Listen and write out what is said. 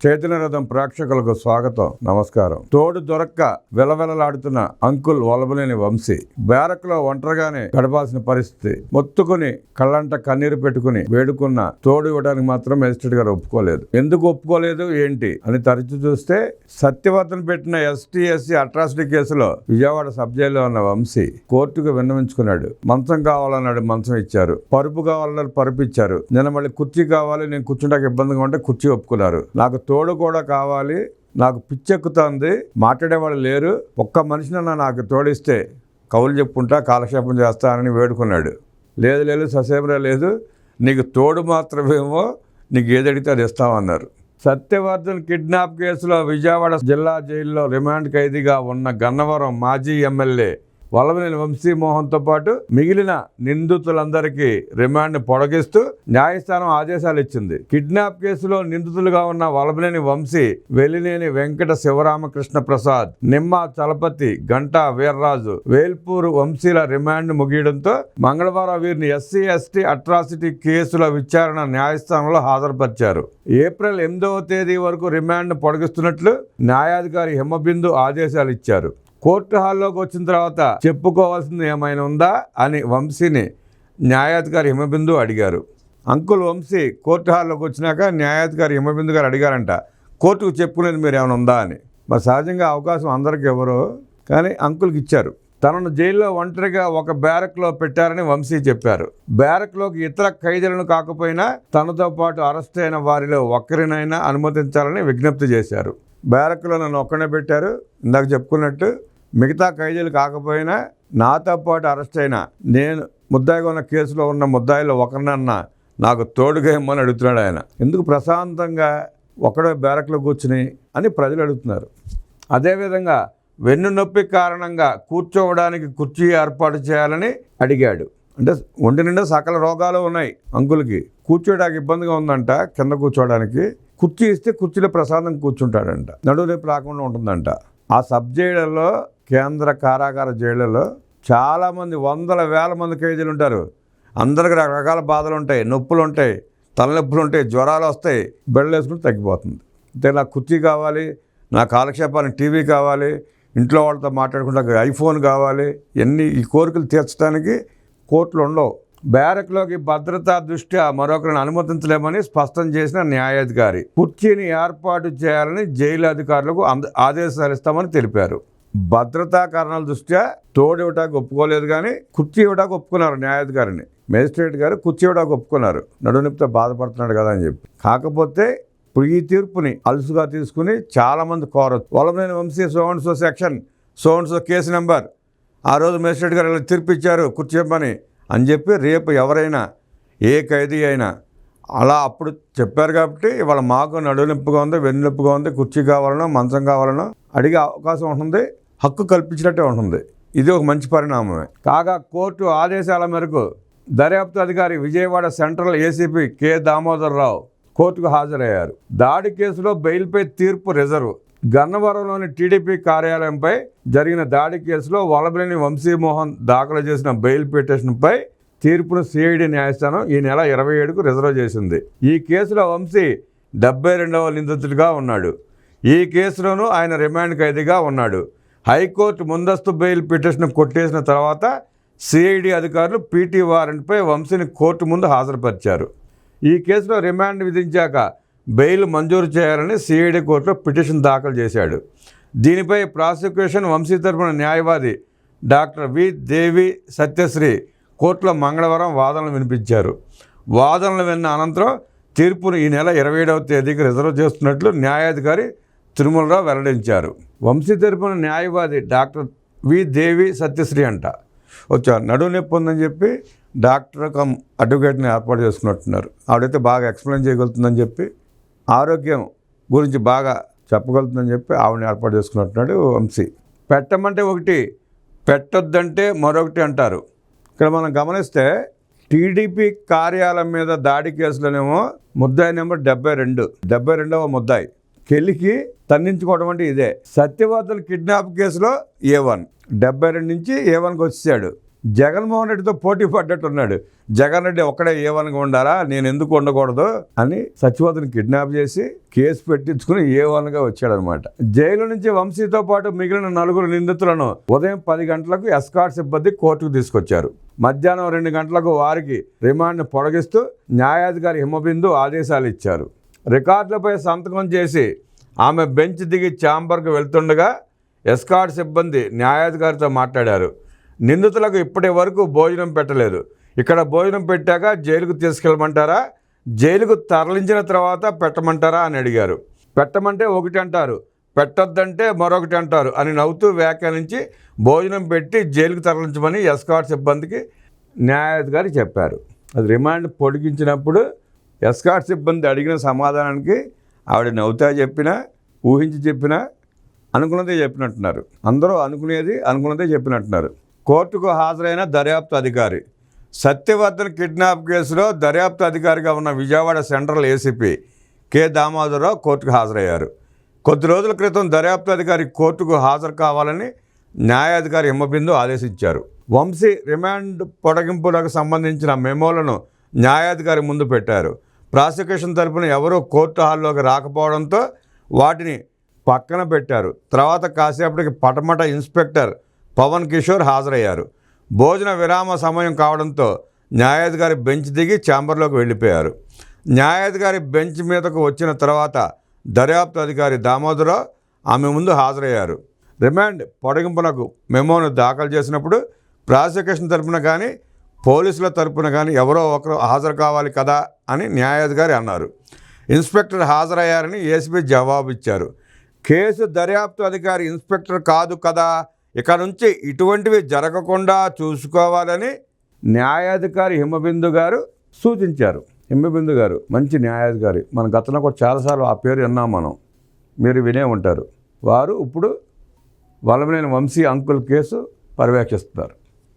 చైతన్య రథం ప్రేక్షకులకు స్వాగతం, నమస్కారం. తోడు దొరక్క వెలవెలలాడుతున్న అంకుల్ వలబలేని వంశీ బ్యారక్ లో ఒంటరిగానే గడపాల్సిన పరిస్థితి. మొత్తుకుని కళ్ళంట కన్నీరు పెట్టుకుని వేడుకున్న తోడు ఇవ్వడానికి మాత్రం మేజిస్ట్రేట్ గారు ఒప్పుకోలేదు. ఎందుకు ఒప్పుకోలేదు ఏంటి అని తరచు చూస్తే సత్యవర్ధన్ పెట్టిన ఎస్టీ అట్రాసిటీ కేసులో విజయవాడ సబ్ జైల్లో ఉన్న వంశీ కోర్టుకు విన్నవించుకున్నాడు. మంచం కావాలన్నాడు, మంచం ఇచ్చారు. పరుపు కావాలన్నారు, పరుపు ఇచ్చారు. నేను మళ్ళీ కుర్చీ కావాలి, నేను కూర్చుంటాక ఇబ్బందిగా ఉంటే కుర్చీ ఒప్పుకున్నారు. నాకు తోడు కూడా కావాలి, నాకు పిచ్చెక్కుతుంది, మాట్లాడేవాళ్ళు లేరు, ఒక్క మనిషినన్నా నాకు తోడిస్తే కవులు చెప్పుకుంటా కాలక్షేపం చేస్తానని వేడుకున్నాడు. లేదు ససేమరా లేదు, నీకు తోడు మాత్రమేమో, నీకు ఏది అడిగితే అది ఇస్తామన్నారు. సత్యవర్ధన్ కిడ్నాప్ కేసులో విజయవాడ జిల్లా జైల్లో రిమాండ్ ఖైదీగా ఉన్న గన్నవరం మాజీ ఎమ్మెల్యే వలబనేని వంశీమోహన్తో పాటు మిగిలిన నిందితులందరికీ రిమాండ్ పొడిగిస్తూ న్యాయస్థానం ఆదేశాలు ఇచ్చింది. కిడ్నాప్ కేసులో నిందితులుగా ఉన్న వలబనేని వంశీ, వెలినేని వెంకట శివరామకృష్ణ ప్రసాద్, నిమ్మ చలపతి, గంటా వీర్రాజు, వేల్పూరు వంశీల రిమాండ్ ముగియడంతో మంగళవారం వీరిని ఎస్సీ అట్రాసిటీ కేసుల విచారణ న్యాయస్థానంలో హాజరుపరిచారు. ఏప్రిల్ 8వ తేదీ వరకు రిమాండ్ పొడిగిస్తున్నట్లు న్యాయాధికారి హిమబిందు ఆదేశాలు ఇచ్చారు. కోర్టు హాల్లోకి వచ్చిన తర్వాత చెప్పుకోవాల్సింది ఏమైనా ఉందా అని వంశీని న్యాయాధికారి హిమబిందు అడిగారు. అంకుల్ వంశీ కోర్టు హాల్లోకి వచ్చినాక న్యాయాధికారి హిమబిందు గారు అడిగారంట, కోర్టుకు చెప్పుకునేది మీరు ఏమైనా ఉందా అని. మరి సహజంగా అవకాశం అందరికి ఎవరో, కానీ అంకుల్కి ఇచ్చారు. తనను జైల్లో ఒంటరిగా ఒక బ్యారక్లో పెట్టారని వంశీ చెప్పారు. బ్యారక్లోకి ఇతర ఖైదీలను కాకపోయినా తనతో పాటు అరెస్ట్ అయిన వారిలో ఒక్కరినైనా అనుమతించాలని విజ్ఞప్తి చేశారు. బ్యారక్లో నన్ను ఒక్కనే పెట్టారు, ఇందాక చెప్పుకున్నట్టు మిగతా ఖైదీలు కాకపోయినా నాతో పాటు అరెస్ట్ అయినా నేను ముద్దాయిగా ఉన్న కేసులో ఉన్న ముద్దాయిలో ఒకరినన్నా నాకు తోడుగా ఇమ్మని అడుగుతున్నాడు ఆయన. ఎందుకు ప్రశాంతంగా ఒకడే బ్యారక్లో కూర్చుని అని ప్రజలు అడుగుతున్నారు. అదేవిధంగా వెన్నునొప్పి కారణంగా కూర్చోవడానికి కుర్చీ ఏర్పాటు చేయాలని అడిగాడు. అంటే ఒంటి నిండా సకల రోగాలు ఉన్నాయి అంకుల్కి, కూర్చోడానికి ఇబ్బందిగా ఉందంట, కింద కూర్చోవడానికి. కుర్చీ ఇస్తే కుర్చీలో ప్రశాంతంగా కూర్చుంటాడంట, నడువు నొప్పి రాకుండా ఉంటుందంట. ఆ సబ్ జైళ్ళలో, కేంద్ర కారాగార జైళ్ళలో చాలామంది, వందల వేల మంది ఖైదీలు ఉంటారు. అందరికి రకరకాల బాధలు ఉంటాయి, నొప్పులు ఉంటాయి, తలనొప్పులు ఉంటాయి, జ్వరాలు వస్తాయి. బెడ్లు వేసుకుని తగ్గిపోతుంది. అంటే నాకు కుర్చీ కావాలి, నా కాలక్షేపానికి టీవీ కావాలి, ఇంట్లో వాళ్ళతో మాట్లాడుకుంటే ఐఫోన్ కావాలి, ఈ కోరికలు తీర్చడానికి కోర్టులు ఉండవు. బ్యారక్లోకి భద్రతా దృష్ట్యా మరొకరిని అనుమతించలేమని స్పష్టం చేసిన న్యాయాధికారి కుర్చీని ఏర్పాటు చేయాలని జైలు అధికారులకు ఆదేశాలు ఇస్తామని తెలిపారు. భద్రతా కారణాల దృష్ట్యా తోడు ఇవ్వడానికి ఒప్పుకోలేదు, కానీ కుర్చీ ఇవ్వడానికి ఒప్పుకున్నారు న్యాయాధికారిని. మేజిస్ట్రేట్ గారు కుర్చీ ఇవ్వడానికి ఒప్పుకున్నారు, నడునొప్పితో బాధపడుతున్నాడు కదా అని చెప్పి. కాకపోతే ఇప్పుడు ఈ తీర్పుని అలుసుగా తీసుకుని చాలామంది కోరచ్చు. Vallabhaneni Vamsi so section so case number, ఆ రోజు మేజిస్ట్రేట్ గారు తీర్పు ఇచ్చారు కుర్చీ ఇవ్వమని అని చెప్పి రేపు ఎవరైనా ఏ ఖైదీ అయినా అలా అప్పుడు చెప్పారు కాబట్టి ఇవాళ మాకు నడునొప్పిగా ఉంది, వెన్నునొప్పిగా ఉంది, కుర్చీ కావాలనో మంచం కావాలనో అడిగే అవకాశం ఉంటుంది, హక్కు కల్పించినట్టే ఉంటుంది. ఇది ఒక మంచి పరిణామమే. కాగా కోర్టు ఆదేశాల మేరకు దర్యాప్తు అధికారి Vijayawada central ACP K Damodara Rao కోర్టుకు హాజరయ్యారు. దాడి కేసులో బెయిల్పై తీర్పు రిజర్వ్. గన్నవరంలోని టీడీపీ కార్యాలయంపై జరిగిన దాడి కేసులో వలబనేని వంశీమోహన్ దాఖలు చేసిన బెయిల్ పిటిషన్పై తీర్పును సిఐడి న్యాయస్థానం ఈ నెల 27కు రిజర్వ్ చేసింది. ఈ కేసులో వంశీ 72వ నిందితుడిగా ఉన్నాడు. ఈ కేసులోనూ ఆయన రిమాండ్ ఖైదీగా ఉన్నాడు. హైకోర్టు ముందస్తు బెయిల్ పిటిషన్ కొట్టేసిన తర్వాత సిఐడి అధికారులు పీటీ వారెంట్పై వంశీని కోర్టు ముందు హాజరుపరిచారు. ఈ కేసులో రిమాండ్ విధించాక బెయిల్ మంజూరు చేయాలని సిఐడి కోర్టులో పిటిషన్ దాఖలు చేశాడు. దీనిపై ప్రాసిక్యూషన్ వంశీ తరపున న్యాయవాది డాక్టర్ వి దేవి సత్యశ్రీ కోర్టులో మంగళవారం వాదనలు వినిపించారు. వాదనలు విన్న అనంతరం తీర్పును ఈ నెల 27వ తేదీకి రిజర్వ్ చేస్తున్నట్లు న్యాయాధికారి తిరుమలరావు వెల్లడించారు. వంశీ తరపున న్యాయవాది డాక్టర్ వి దేవి సత్యశ్రీ వచ్చారు. నడువు నొప్పి ఉందని చెప్పి డాక్టర్ కమ్ అడ్వకేట్ని ఏర్పాటు చేసుకున్నట్టున్నారు. ఆవిడైతే బాగా ఎక్స్ప్లెయిన్ చేయగలుగుతుందని చెప్పి, ఆరోగ్యం గురించి బాగా చెప్పగలుగుతుందని చెప్పి ఆవిడని ఏర్పాటు చేసుకున్నట్టున్నాడు వంశీ. పెట్టమంటే ఒకటి, పెట్టొద్దంటే మరొకటి అంటారు. ఇక్కడ మనం గమనిస్తే టీడీపీ కార్యాలయం మీద దాడి కేసులోనేమో ముద్దాయి నెంబర్ 72వ ముద్దాయి కెలికి తన్నించుకోవడం అంటే ఇదే. సత్యవర్ధన్ కిడ్నాప్ కేసులో A1 72 నుంచి A1కి వచ్చేసాడు. జగన్మోహన్ రెడ్డితో పోటీ పడ్డట్టున్నాడు. జగన్ రెడ్డి ఒక్కడే ఏవన్గా ఉండాలా, నేను ఎందుకు ఉండకూడదు అని సచివతని కిడ్నాప్ చేసి కేసు పెట్టించుకుని ఏవన్గా వచ్చాడనమాట. జైలు నుంచి వంశీతో పాటు మిగిలిన 4 నిందితులను ఉదయం 10 గంటలకు ఎస్కార్ట్ సిబ్బంది కోర్టుకు తీసుకొచ్చారు. మధ్యాహ్నం 2 గంటలకు వారికి రిమాండ్ను పొడిగిస్తూ న్యాయాధికారి హిమబిందు ఆదేశాలు ఇచ్చారు. రికార్డులపై సంతకం చేసి ఆమె బెంచ్ దిగి ఛాంబర్కు వెళ్తుండగా ఎస్కార్ట్ సిబ్బంది న్యాయాధికారితో మాట్లాడారు. నిందితులకు ఇప్పటి వరకు భోజనం పెట్టలేదు. ఇక్కడ భోజనం పెట్టాక జైలుకు తీసుకెళ్ళమంటారా, జైలుకు తరలించిన తర్వాత పెట్టమంటారా అని అడిగారు. పెట్టమంటే ఒకటి అంటారు, పెట్టొద్దంటే మరొకటి అంటారు అని నవ్వుతూ వ్యాఖ్యానించి భోజనం పెట్టి జైలుకు తరలించమని ఎస్కార్ట్ సిబ్బందికి న్యాయాధికారి చెప్పారు. అది రిమాండ్ పొడిగించినప్పుడు ఎస్కార్ట్ సిబ్బంది అడిగిన సమాధానానికి ఆవిడ నవ్వుతా చెప్పినా, ఊహించి చెప్పినా అనుకున్నదే చెప్పినట్టున్నారు. అందరూ అనుకున్నదే చెప్పినట్టున్నారు. కోర్టుకు హాజరైన దర్యాప్తు అధికారి. సత్యవర్ధన్ కిడ్నాప్ కేసులో దర్యాప్తు అధికారిగా ఉన్న Vijayawada central ACP K Damodara Rao కోర్టుకు హాజరయ్యారు. కొద్ది రోజుల క్రితం దర్యాప్తు అధికారి కోర్టుకు హాజరు కావాలని న్యాయాధికారి హిమబిందు ఆదేశించారు. వంశీ రిమాండ్ పొడిగింపులకు సంబంధించిన మెమోలను న్యాయాధికారి ముందు పెట్టారు. ప్రాసిక్యూషన్ తరపున ఎవరూ కోర్టు హాల్లోకి రాకపోవడంతో వాటిని పక్కన పెట్టారు. తర్వాత కాసేపటికి పటమట ఇన్స్పెక్టర్ పవన్ కిషోర్ హాజరయ్యారు. భోజన విరామ సమయం కావడంతో న్యాయాధికారి బెంచ్ దిగి ఛాంబర్లోకి వెళ్ళిపోయారు. న్యాయాధికారి బెంచ్ మీదకు వచ్చిన తర్వాత దర్యాప్తు అధికారి దామోదరరావు ఆమె ముందు హాజరయ్యారు. రిమాండ్ పొడిగింపునకు మెమోను దాఖలు చేసినప్పుడు ప్రాసిక్యూషన్ తరపున కానీ పోలీసుల తరపున కానీ ఎవరో ఒకరు హాజరు కావాలి కదా అని న్యాయాధికారి అన్నారు. ఇన్స్పెక్టర్ హాజరయ్యారని ఏసీపీ జవాబిచ్చారు. కేసు దర్యాప్తు అధికారి ఇన్స్పెక్టర్ కాదు కదా, ఇక నుంచి ఇటువంటివి జరగకుండా చూసుకోవాలని న్యాయాధికారి హిమబిందు గారు సూచించారు. హిమబిందు గారు మంచి న్యాయాధికారి. మన గతంలో కూడా చాలాసార్లు ఆ పేరు విన్నాం మనం, మీరు వినే ఉంటారు. వారు ఇప్పుడు వల్లభనేని వంశీ అంకుల్ కేసు పర్యవేక్షిస్తున్నారు.